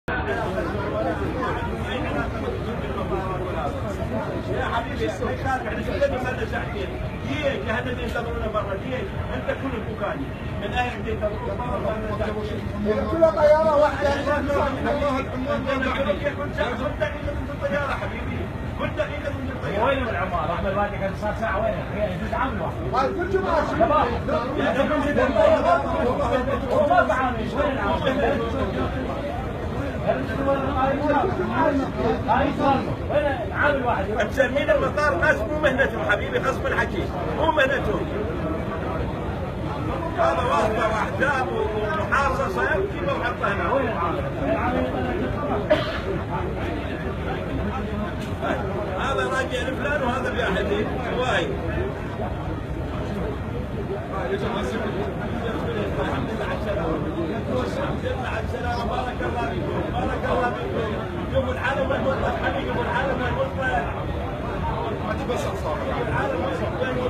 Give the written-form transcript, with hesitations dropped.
يا حبيبي احنا شغالين هذا ساعتين ديك هذا اللي ينتظرونا برا ديك انت كل البكاني من اين بدي ينتظرونا برا كلها طياره واحده. كل دقيقه من الطياره حبيبي كل دقيقه من الطياره. وين العمار؟ احمد الوادي كان صار ساعه وين؟ هي يجوز عام واحد. كل جمعه شباب هو ما تعامل وين العام؟ وين العام الواحد؟ مسمين المطار ناس مو مهنتهم حبيبي غصب الحكي مو مهنتهم. هذا واسطه واحزاب ومحاصصه يمكن لو حطها هنا. وين العام؟ هذا راجع لفلان وهذا بأحدين وايد. الحمد لله على السلامة. الحمد لله على السلامة. بارك الله فيكم. بارك الله فيكم. شوفوا العالم المطلق حبيبي العالم المطلق. ما تبصر صار. العالم المطلق.